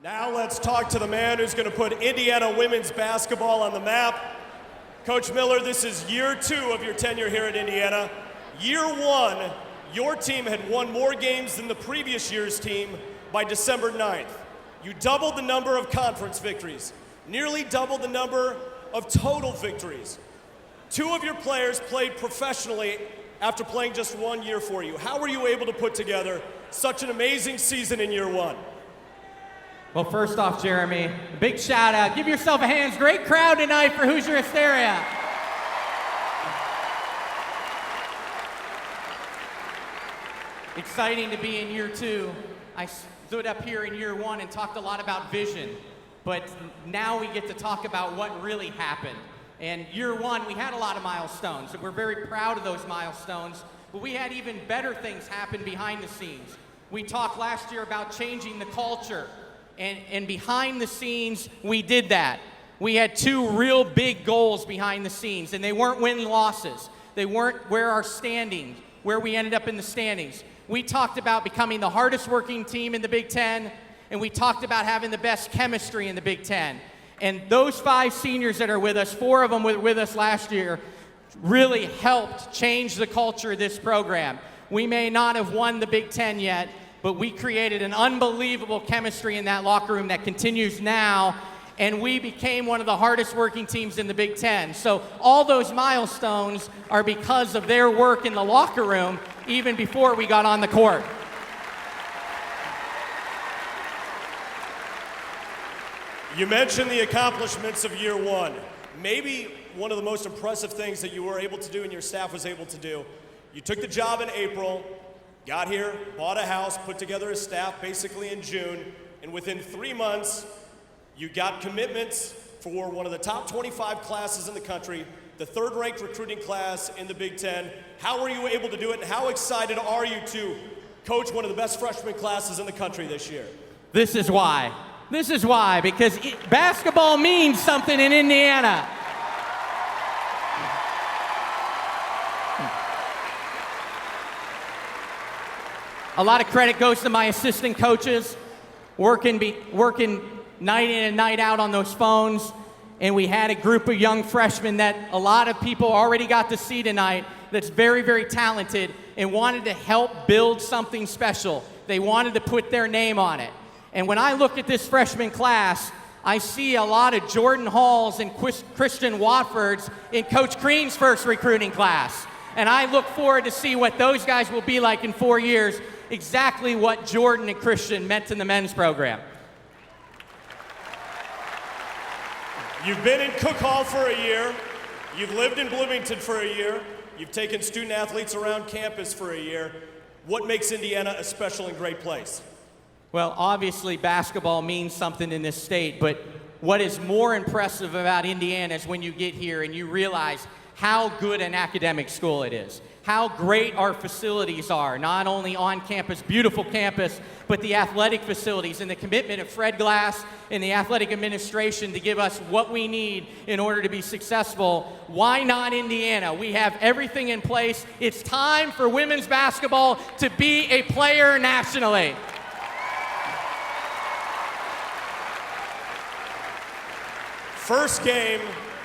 Now let's talk to the man who's going to put Indiana women's basketball on the map. Coach Miller, this is year 2 of your tenure here at Indiana. Year 1, your team had won more games than the previous year's team by December 9th. You doubled the number of conference victories, nearly doubled the number of total victories. 2 of your players played professionally after playing just 1 year for you. How were you able to put together such an amazing season in year 1? Well, first off, Jeremy, a big shout out. Give yourself a hand. Great crowd tonight for Hoosier Hysteria. Exciting to be in year 2. I stood up here in year 1 and talked a lot about vision, but now we get to talk about what really happened. And year 1, we had a lot of milestones, and we're very proud of those milestones, but we had even better things happen behind the scenes. We talked last year about changing the culture. And behind the scenes, we did that. We had 2 real big goals behind the scenes, and they weren't win-losses. They weren't where we ended up in the standings. We talked about becoming the hardest working team in the Big Ten, and we talked about having the best chemistry in the Big Ten. And those 5 seniors that are with us, 4 of them were with us last year, really helped change the culture of this program. We may not have won the Big Ten yet, but we created an unbelievable chemistry in that locker room that continues now, and we became one of the hardest working teams in the Big Ten. So all those milestones are because of their work in the locker room, even before we got on the court. You mentioned the accomplishments of year 1. Maybe one of the most impressive things that you were able to do and your staff was able to do. You took the job in April, got here, bought a house, put together a staff basically in June, and within 3 months, you got commitments for one of the top 25 classes in the country, the 3rd-ranked recruiting class in the Big Ten. How were you able to do it, and how excited are you to coach one of the best freshman classes in the country this year? This is why. This is why, because basketball means something in Indiana. A lot of credit goes to my assistant coaches, working night in and night out on those phones. And we had a group of young freshmen that a lot of people already got to see tonight that's very, very talented and wanted to help build something special. They wanted to put their name on it. And when I look at this freshman class, I see a lot of Jordan Halls and Christian Watfords in Coach Crean's first recruiting class. And I look forward to see what those guys will be like in 4 years, exactly what Jordan and Christian meant to the men's program. You've been in Cook Hall for a year. You've lived in Bloomington for a year. You've taken student athletes around campus for a year. What makes Indiana a special and great place? Well, obviously basketball means something in this state, but what is more impressive about Indiana is when you get here and you realize how good an academic school it is, how great our facilities are, not only on campus, beautiful campus, but the athletic facilities and the commitment of Fred Glass and the athletic administration to give us what we need in order to be successful. Why not Indiana? We have everything in place. It's time for women's basketball to be a player nationally. First game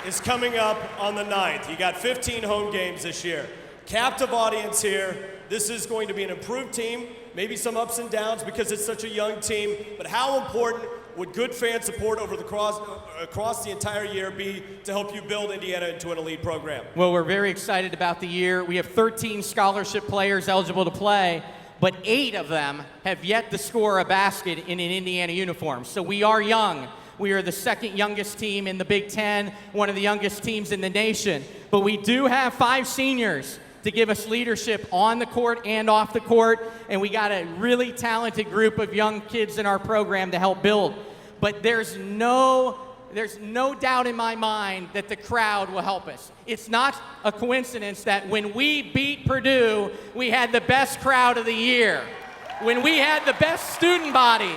is coming up on the 9th. You got 15 home games this year. Captive audience here. This is going to be an improved team, maybe some ups and downs because it's such a young team, but how important would good fan support across the entire year be to help you build Indiana into an elite program? Well, we're very excited about the year. We have 13 scholarship players eligible to play, but 8 of them have yet to score a basket in an Indiana uniform. So we are young. We are the 2nd youngest team in the Big Ten, one of the youngest teams in the nation. But we do have 5 seniors to give us leadership on the court and off the court, and we got a really talented group of young kids in our program to help build. But there's no doubt in my mind that the crowd will help us. It's not a coincidence that when we beat Purdue, we had the best crowd of the year. When we had the best student body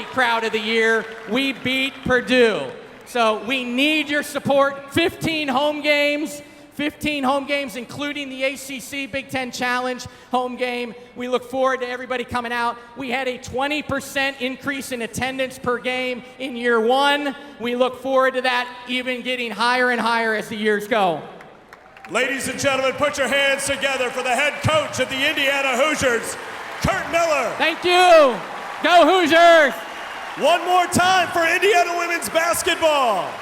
crowd of the year, we beat Purdue. So we need your support. 15 home games, 15 home games, including the ACC Big Ten Challenge home game. We look forward to everybody coming out. We had a 20% increase in attendance per game in year one. We look forward to that even getting higher and higher as the years go. Ladies and gentlemen, put your hands together for the head coach of the Indiana Hoosiers, Curt Miller. Thank you. Go Hoosiers! One more time for Indiana women's basketball.